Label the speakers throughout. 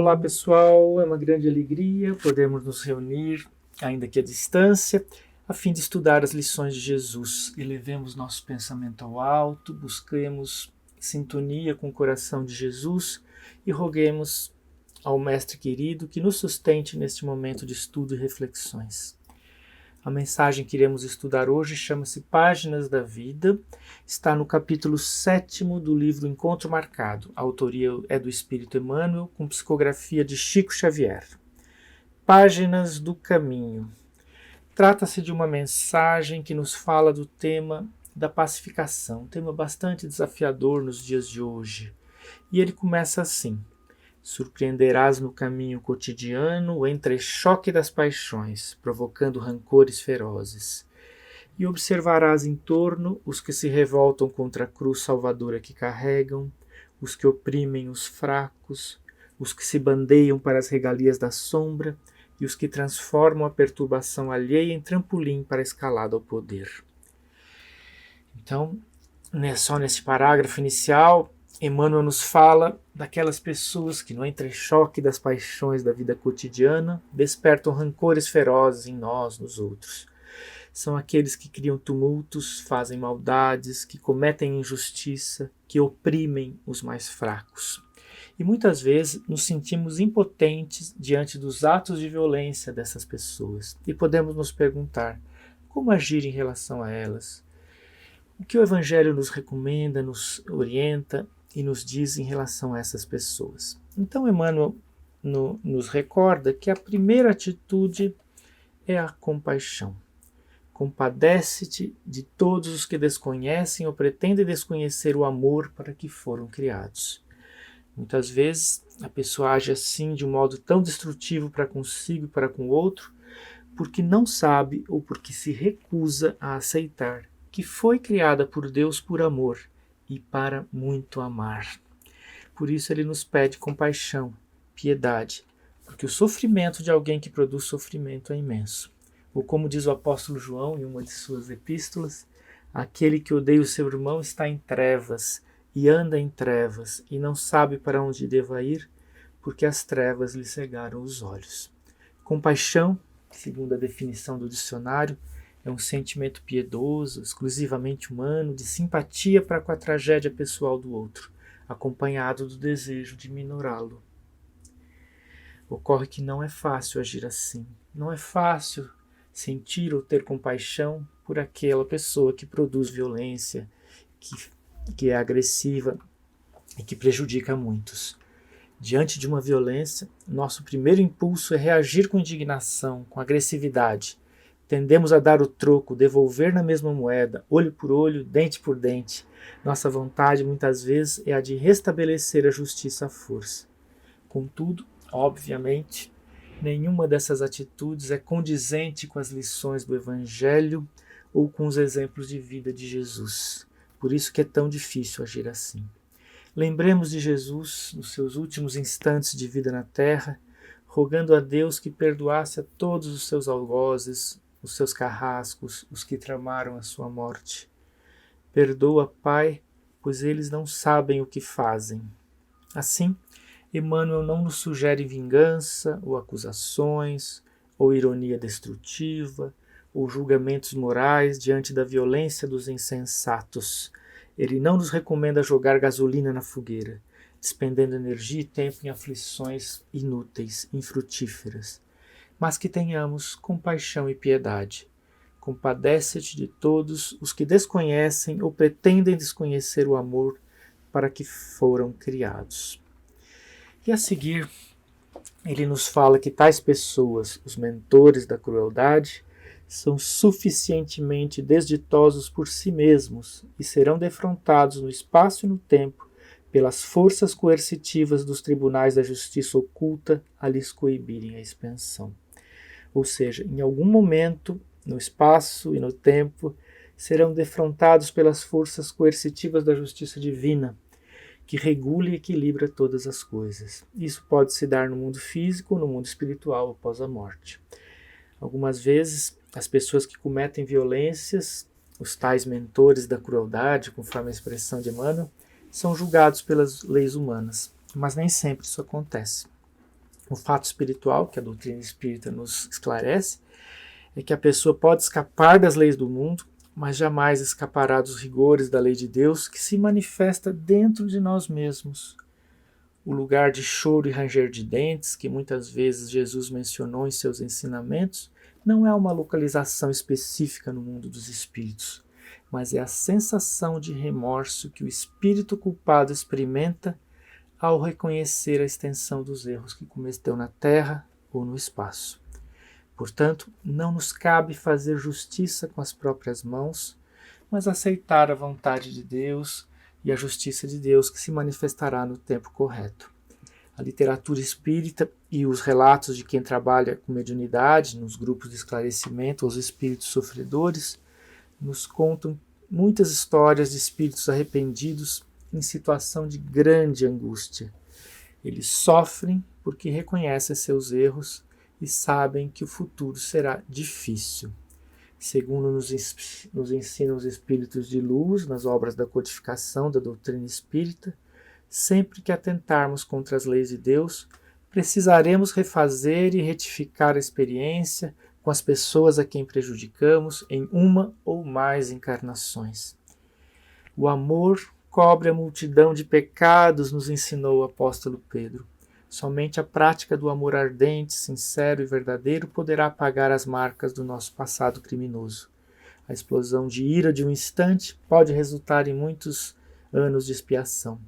Speaker 1: Olá pessoal, é uma grande alegria podermos nos reunir, ainda que à distância, a fim de estudar as lições de Jesus. Elevemos nosso pensamento ao alto, busquemos sintonia com o coração de Jesus e roguemos ao Mestre querido que nos sustente neste momento de estudo e reflexões. A mensagem que iremos estudar hoje chama-se Páginas da Vida, está no capítulo 7º do livro Encontro Marcado. A autoria é do Espírito Emmanuel, com psicografia de Chico Xavier. Páginas do Caminho. Trata-se de uma mensagem que nos fala do tema da pacificação, um tema bastante desafiador nos dias de hoje. E ele começa assim: surpreenderás no caminho cotidiano o entrechoque das paixões, provocando rancores ferozes. E observarás em torno os que se revoltam contra a cruz salvadora que carregam, os que oprimem os fracos, os que se bandeiam para as regalias da sombra e os que transformam a perturbação alheia em trampolim para a escalada ao poder. Então, só nesse parágrafo inicial, Emmanuel nos fala daquelas pessoas que no entrechoque das paixões da vida cotidiana despertam rancores ferozes em nós, nos outros. São aqueles que criam tumultos, fazem maldades, que cometem injustiça, que oprimem os mais fracos. E muitas vezes nos sentimos impotentes diante dos atos de violência dessas pessoas. E podemos nos perguntar: como agir em relação a elas? O que o Evangelho nos recomenda, nos orienta e nos diz em relação a essas pessoas? Então Emmanuel nos recorda que a primeira atitude é a compaixão. Compadece-te de todos os que desconhecem ou pretendem desconhecer o amor para que foram criados. Muitas vezes a pessoa age assim de um modo tão destrutivo para consigo e para com o outro, porque não sabe ou porque se recusa a aceitar que foi criada por Deus por amor e para muito amar. Por isso ele nos pede compaixão, piedade, porque o sofrimento de alguém que produz sofrimento é imenso. Ou como diz o apóstolo João em uma de suas epístolas: aquele que odeia o seu irmão está em trevas e anda em trevas e não sabe para onde deva ir, porque as trevas lhe cegaram os olhos. Compaixão, segundo a definição do dicionário, é um sentimento piedoso, exclusivamente humano, de simpatia para com a tragédia pessoal do outro, acompanhado do desejo de minorá-lo. Ocorre que não é fácil agir assim. Não é fácil sentir ou ter compaixão por aquela pessoa que produz violência, que é agressiva e que prejudica muitos. Diante de uma violência, nosso primeiro impulso é reagir com indignação, com agressividade. Tendemos a dar o troco, devolver na mesma moeda, olho por olho, dente por dente. Nossa vontade, muitas vezes, é a de restabelecer a justiça à força. Contudo, obviamente, nenhuma dessas atitudes é condizente com as lições do Evangelho ou com os exemplos de vida de Jesus. Por isso que é tão difícil agir assim. Lembremos de Jesus nos seus últimos instantes de vida na terra, rogando a Deus que perdoasse a todos os seus algozes, os seus carrascos, os que tramaram a sua morte. Perdoa, Pai, pois eles não sabem o que fazem. Assim, Emmanuel não nos sugere vingança, ou acusações, ou ironia destrutiva, ou julgamentos morais diante da violência dos insensatos. Ele não nos recomenda jogar gasolina na fogueira, despendendo energia e tempo em aflições inúteis, infrutíferas, mas que tenhamos compaixão e piedade. Compadece-te de todos os que desconhecem ou pretendem desconhecer o amor para que foram criados. E a seguir, ele nos fala que tais pessoas, os mentores da crueldade, são suficientemente desditosos por si mesmos e serão defrontados no espaço e no tempo pelas forças coercitivas dos tribunais da justiça oculta a lhes coibirem a expansão. Ou seja, em algum momento, no espaço e no tempo, serão defrontados pelas forças coercitivas da justiça divina, que regula e equilibra todas as coisas. Isso pode se dar no mundo físico ou no mundo espiritual após a morte. Algumas vezes, as pessoas que cometem violências, os tais mentores da crueldade, conforme a expressão de Emmanuel, são julgados pelas leis humanas, mas nem sempre isso acontece. O fato espiritual, que a doutrina espírita nos esclarece, é que a pessoa pode escapar das leis do mundo, mas jamais escapará dos rigores da lei de Deus, que se manifesta dentro de nós mesmos. O lugar de choro e ranger de dentes, que muitas vezes Jesus mencionou em seus ensinamentos, não é uma localização específica no mundo dos espíritos, mas é a sensação de remorso que o espírito culpado experimenta ao reconhecer a extensão dos erros que cometeu na terra ou no espaço. Portanto, não nos cabe fazer justiça com as próprias mãos, mas aceitar a vontade de Deus e a justiça de Deus que se manifestará no tempo correto. A literatura espírita e os relatos de quem trabalha com mediunidade nos grupos de esclarecimento aos espíritos sofredores nos contam muitas histórias de espíritos arrependidos em situação de grande angústia. Eles sofrem porque reconhecem seus erros e sabem que o futuro será difícil. Segundo nos ensinam os espíritos de luz nas obras da codificação da doutrina espírita, sempre que atentarmos contra as leis de Deus, precisaremos refazer e retificar a experiência com as pessoas a quem prejudicamos em uma ou mais encarnações. O amor cobre a multidão de pecados, nos ensinou o apóstolo Pedro. Somente a prática do amor ardente, sincero e verdadeiro poderá apagar as marcas do nosso passado criminoso. A explosão de ira de um instante pode resultar em muitos anos de expiação.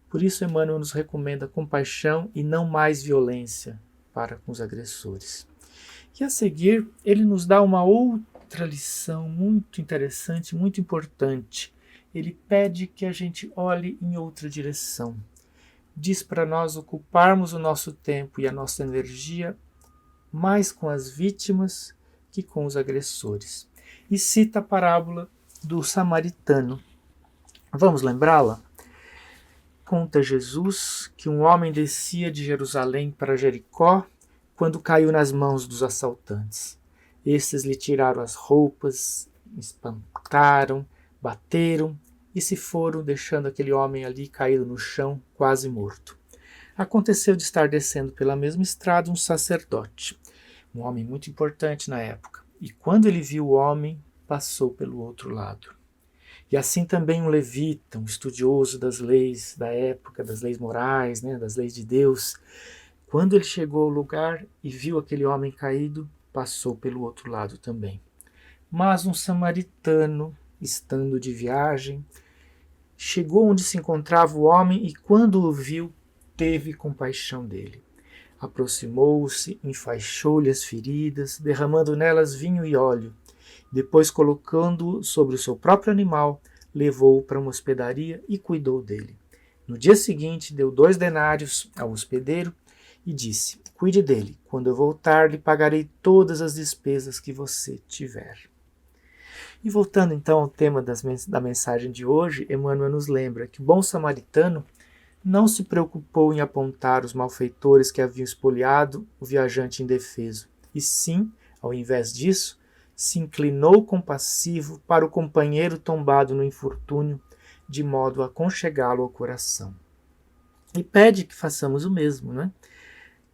Speaker 1: Por isso, Emmanuel nos recomenda compaixão e não mais violência para com os agressores. E a seguir, ele nos dá uma outra lição muito interessante, muito importante. Ele pede que a gente olhe em outra direção. Diz para nós ocuparmos o nosso tempo e a nossa energia mais com as vítimas que com os agressores. E cita a parábola do samaritano. Vamos lembrá-la? Conta Jesus que um homem descia de Jerusalém para Jericó quando caiu nas mãos dos assaltantes. Estes lhe tiraram as roupas, espancaram, bateram e se foram, deixando aquele homem ali caído no chão, quase morto. Aconteceu de estar descendo pela mesma estrada um sacerdote, um homem muito importante na época, e quando ele viu o homem, passou pelo outro lado. E assim também um levita, um estudioso das leis da época, das leis morais, das leis de Deus, quando ele chegou ao lugar e viu aquele homem caído, passou pelo outro lado também. Mas um samaritano, estando de viagem, chegou onde se encontrava o homem e, quando o viu, teve compaixão dele. Aproximou-se, enfaixou-lhe as feridas, derramando nelas vinho e óleo. Depois, colocando-o sobre o seu próprio animal, levou-o para uma hospedaria e cuidou dele. No dia seguinte, deu 2 denários ao hospedeiro e disse: cuide dele, quando eu voltar, lhe pagarei todas as despesas que você tiver. E voltando então ao tema da mensagem de hoje, Emmanuel nos lembra que o bom samaritano não se preocupou em apontar os malfeitores que haviam espoliado o viajante indefeso, e sim, ao invés disso, se inclinou compassivo para o companheiro tombado no infortúnio, de modo a aconchegá-lo ao coração. E pede que façamos o mesmo,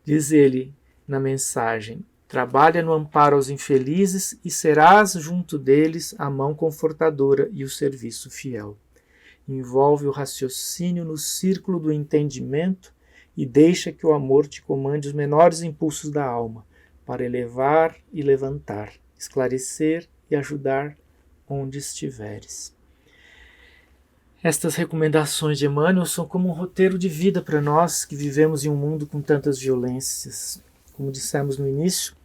Speaker 1: Diz ele na mensagem: trabalha no amparo aos infelizes e serás junto deles a mão confortadora e o serviço fiel. Envolve o raciocínio no círculo do entendimento e deixa que o amor te comande os menores impulsos da alma, para elevar e levantar, esclarecer e ajudar onde estiveres. Estas recomendações de Emmanuel são como um roteiro de vida para nós que vivemos em um mundo com tantas violências. Como dissemos no início,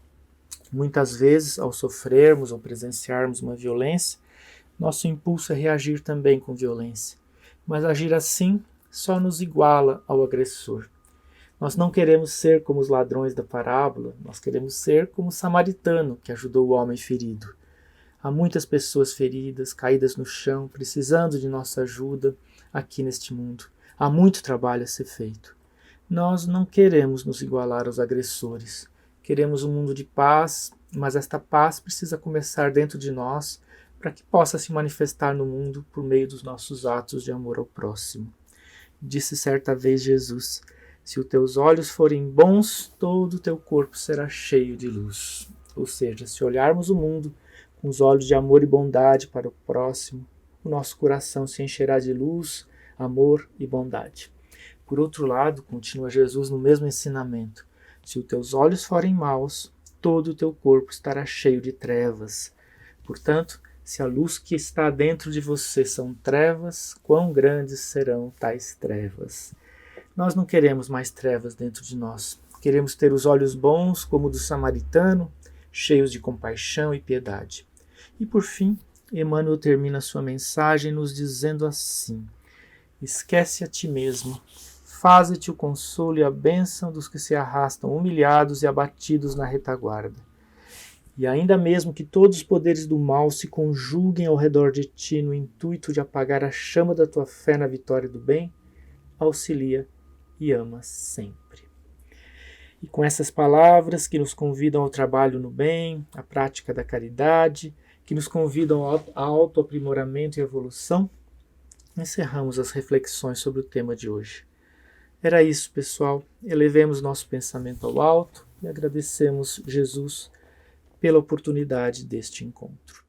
Speaker 1: muitas vezes, ao sofrermos ou presenciarmos uma violência, nosso impulso é reagir também com violência. Mas agir assim só nos iguala ao agressor. Nós não queremos ser como os ladrões da parábola, nós queremos ser como o samaritano que ajudou o homem ferido. Há muitas pessoas feridas, caídas no chão, precisando de nossa ajuda aqui neste mundo. Há muito trabalho a ser feito. Nós não queremos nos igualar aos agressores. Queremos um mundo de paz, mas esta paz precisa começar dentro de nós para que possa se manifestar no mundo por meio dos nossos atos de amor ao próximo. Disse certa vez Jesus: Se os teus olhos forem bons, todo o teu corpo será cheio de luz. Ou seja, se olharmos o mundo com os olhos de amor e bondade para o próximo, o nosso coração se encherá de luz, amor e bondade. Por outro lado, continua Jesus no mesmo ensinamento: se os teus olhos forem maus, todo o teu corpo estará cheio de trevas. Portanto, se a luz que está dentro de você são trevas, quão grandes serão tais trevas? Nós não queremos mais trevas dentro de nós. Queremos ter os olhos bons, como o do samaritano, cheios de compaixão e piedade. E por fim, Emmanuel termina sua mensagem nos dizendo assim: esquece a ti mesmo, faze-te o consolo e a bênção dos que se arrastam humilhados e abatidos na retaguarda. E ainda mesmo que todos os poderes do mal se conjuguem ao redor de ti no intuito de apagar a chama da tua fé na vitória do bem, auxilia e ama sempre. E com essas palavras que nos convidam ao trabalho no bem, à prática da caridade, que nos convidam ao autoaprimoramento e evolução, encerramos as reflexões sobre o tema de hoje. Era isso, pessoal. Elevemos nosso pensamento ao alto e agradecemos Jesus pela oportunidade deste encontro.